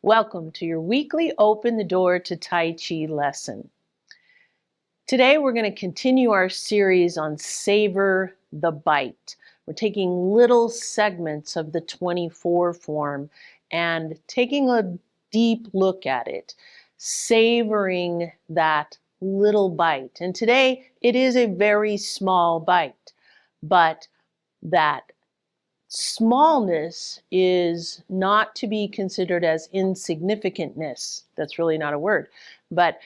Welcome to your weekly Open the Door to Tai Chi lesson. Today we're going to continue our series on Savor the Bite. We're taking little segments of the 24 form and taking a deep look at it, savoring that little bite. And today it is a very small bite, but that smallness is not to be considered as insignificantness. That's really not a word. But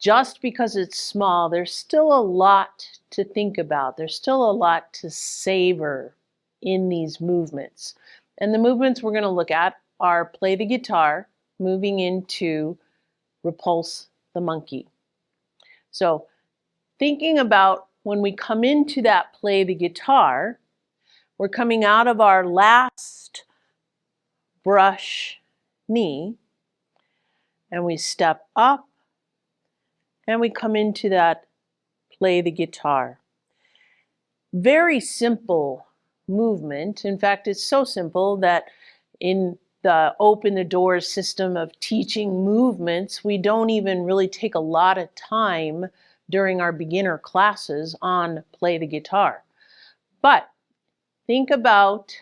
just because it's small, there's still a lot to think about. There's still a lot to savor in these movements. And the movements we're going to look at are play the guitar, moving into repulse the monkey. So thinking about when we come into that play the guitar, we're coming out of our last brush knee, and we step up, and we come into that play the guitar. Very simple movement. In fact, it's so simple that in the Open the Door system of teaching movements, we don't even really take a lot of time during our beginner classes on play the guitar. But think about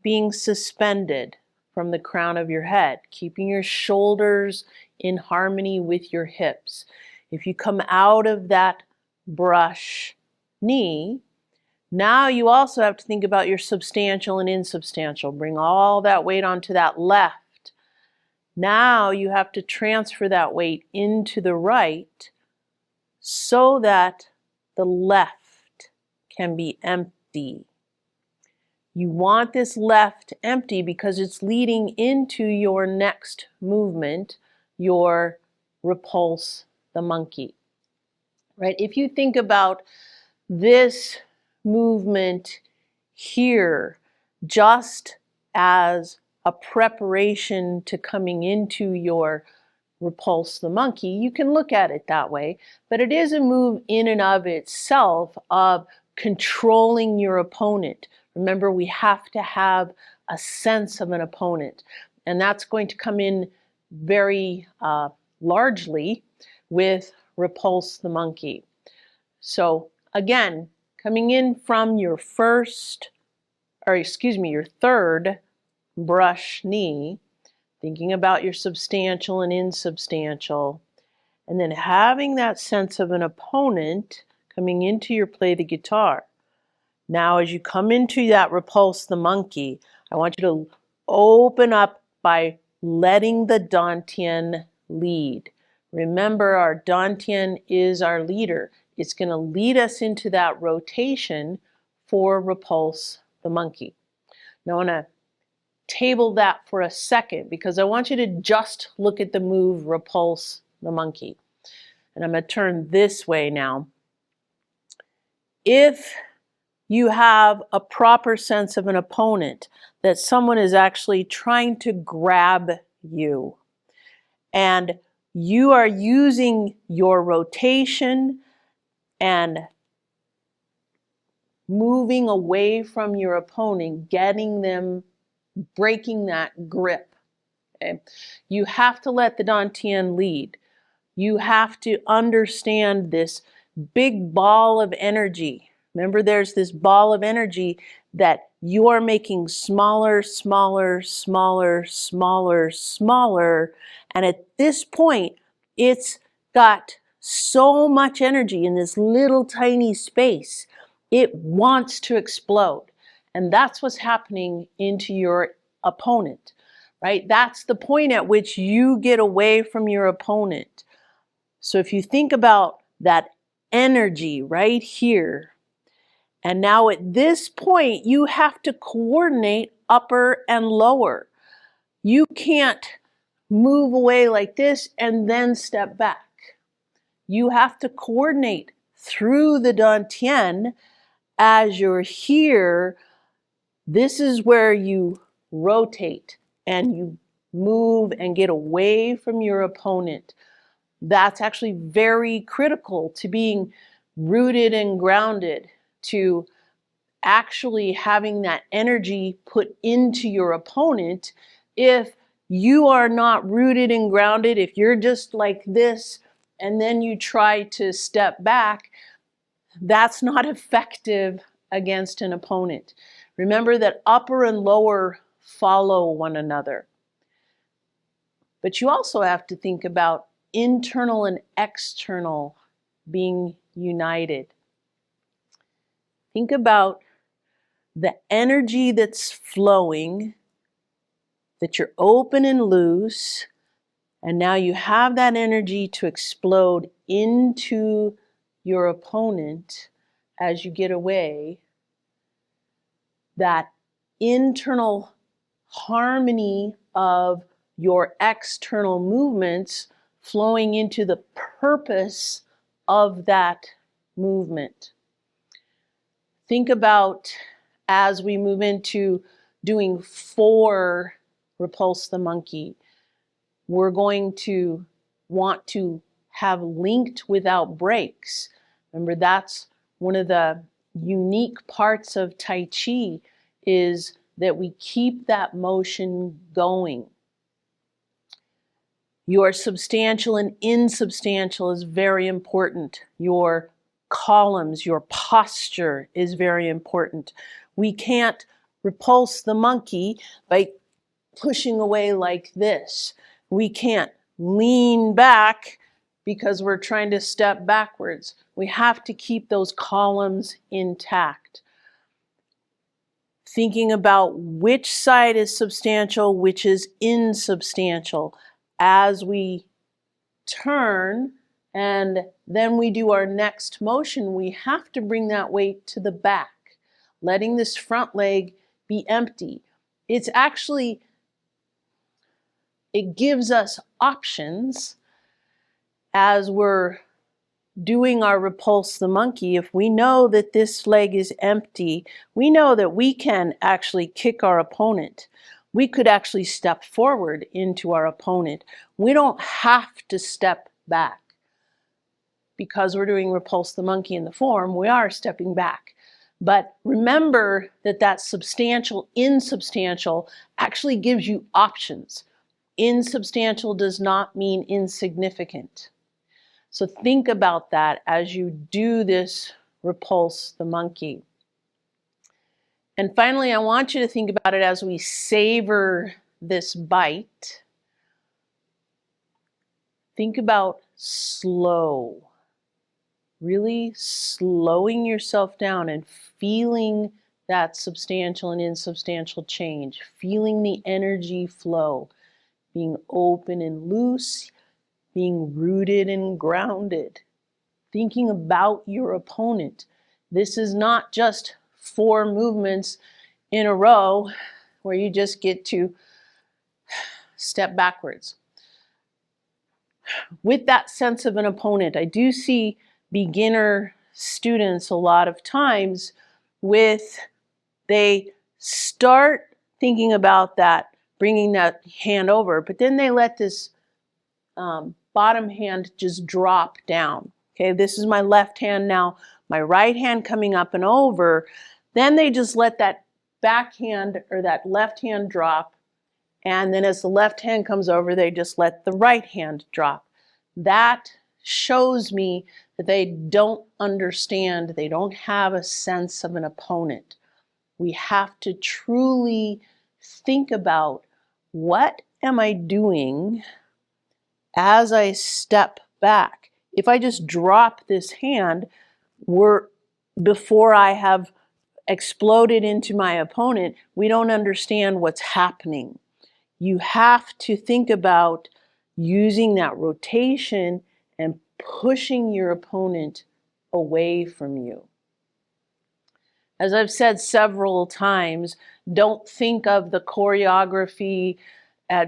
being suspended from the crown of your head, keeping your shoulders in harmony with your hips. If you come out of that brush knee, now you also have to think about your substantial and insubstantial. Bring all that weight onto that left. Now you have to transfer that weight into the right so that the left can be empty. You want this left empty because it's leading into your next movement, your repulse the monkey. Right? If you think about this movement here just as a preparation to coming into your repulse the monkey, you can look at it that way, but it is a move in and of itself of controlling your opponent. Remember, we have to have a sense of an opponent, and that's going to come in very largely with repulse the monkey. So again, coming in from your your third brush knee, thinking about your substantial and insubstantial, and then having that sense of an opponent coming into your play the guitar. Now, as you come into that repulse the monkey, I want you to open up by letting the dantian lead. Remember, our dantian is our leader. It's going to lead us into that rotation for repulse the monkey. Now, I want to table that for a second because I want you to just look at the move repulse the monkey. And I'm going to turn this way now. If you have a proper sense of an opponent, that someone is actually trying to grab you, and you are using your rotation and moving away from your opponent, getting them, breaking that grip. Okay? You have to let the dantian lead. You have to understand this big ball of energy. Remember, there's this ball of energy that you are making smaller, smaller, smaller, smaller, smaller. And at this point, it's got so much energy in this little tiny space. It wants to explode. And that's what's happening into your opponent, right? That's the point at which you get away from your opponent. So if you think about that energy right here, and now at this point, you have to coordinate upper and lower. You can't move away like this and then step back. You have to coordinate through the dantian as you're here. This is where you rotate and you move and get away from your opponent. That's actually very critical to being rooted and grounded, to actually having that energy put into your opponent if you are not rooted and grounded, if you're just like this and then you try to step back, that's not effective against an opponent. Remember that upper and lower follow one another. But you also have to think about internal and external being united. Think about the energy that's flowing, that you're open and loose, and now you have that energy to explode into your opponent as you get away. That internal harmony of your external movements flowing into the purpose of that movement. Think about as we move into doing 4 repulse the monkey, we're going to want to have linked without breaks. Remember, that's one of the unique parts of Tai Chi, is that we keep that motion going. Your substantial and insubstantial is very important. Your columns, your posture is very important. We can't repulse the monkey by pushing away like this. We can't lean back because we're trying to step backwards. We have to keep those columns intact. Thinking about which side is substantial, which is insubstantial. As we turn and then we do our next motion, we have to bring that weight to the back, letting this front leg be empty. It's actually, it gives us options as we're doing our repulse the monkey. If we know that this leg is empty, we know that we can actually kick our opponent. We could actually step forward into our opponent. We don't have to step back. Because we're doing repulse the monkey in the form, we are stepping back. But remember that that substantial, insubstantial actually gives you options. Insubstantial does not mean insignificant. So think about that as you do this repulse the monkey. And finally, I want you to think about it as we savor this bite. Think about slow. Really slowing yourself down and feeling that substantial and insubstantial change. Feeling the energy flow. Being open and loose. Being rooted and grounded. Thinking about your opponent. This is not just 4 movements in a row where you just get to step backwards. With that sense of an opponent, I do see beginner students a lot of times they start thinking about that, bringing that hand over, but then they let this bottom hand just drop down. Okay, this is my left hand now, my right hand coming up and over. Then they just let that back hand or that left hand drop, and then as the left hand comes over, they just let the right hand drop. That shows me that they don't understand, they don't have a sense of an opponent. We have to truly think about, what am I doing as I step back? If I just drop this hand, before I have exploded into my opponent, we don't understand what's happening. You have to think about using that rotation and pushing your opponent away from you. As I've said several times, don't think of the choreography,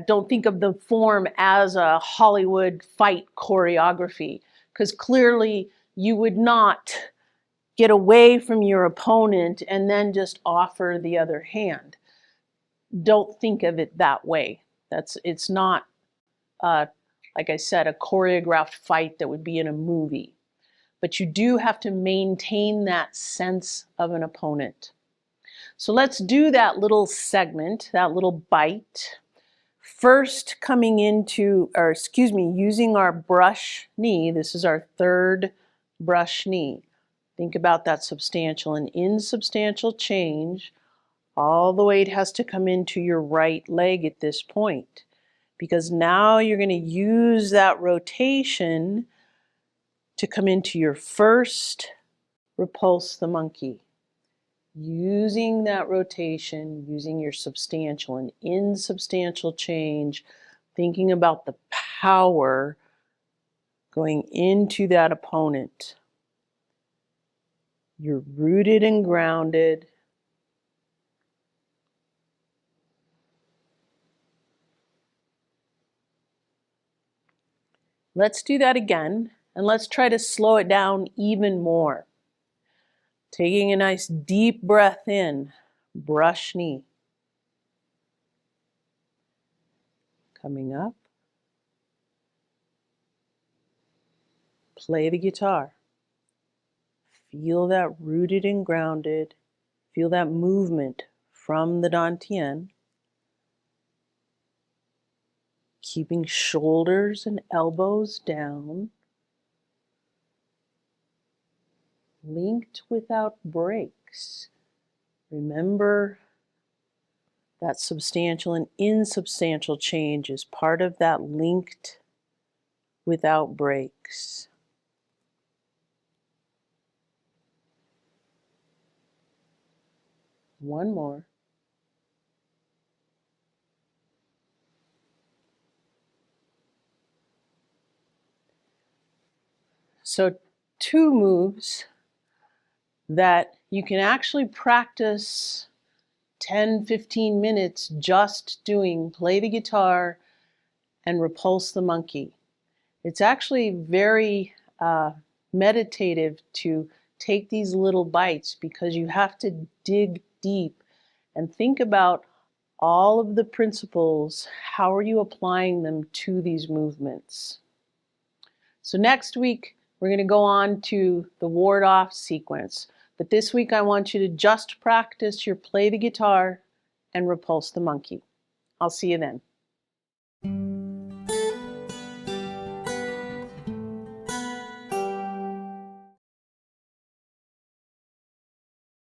don't think of the form as a Hollywood fight choreography, because clearly you would not get away from your opponent and then just offer the other hand. Don't think of it that way. It's not, like I said, a choreographed fight that would be in a movie. But you do have to maintain that sense of an opponent. So let's do that little segment, that little bite. First coming into, or excuse me, using our brush knee. This is our third brush knee. Think about that substantial and insubstantial change. All the weight has to come into your right leg at this point, because now you're going to use that rotation to come into your first repulse the monkey. Using that rotation, using your substantial and insubstantial change, thinking about the power going into that opponent. You're rooted and grounded. Let's do that again, and let's try to slow it down even more. Taking a nice deep breath in, brush knee. Coming up. Play the guitar. Feel that rooted and grounded. Feel that movement from the dantian. Keeping shoulders and elbows down. Linked without breaks. Remember that substantial and insubstantial change is part of that linked without breaks. One more. So 2 moves that you can actually practice 10-15 minutes just doing play the guitar and repulse the monkey. It's actually very meditative to take these little bites, because you have to dig deep and think about all of the principles. How are you applying them to these movements? So next week, we're going to go on to the ward-off sequence. But this week, I want you to just practice your play the guitar and repulse the monkey. I'll see you then.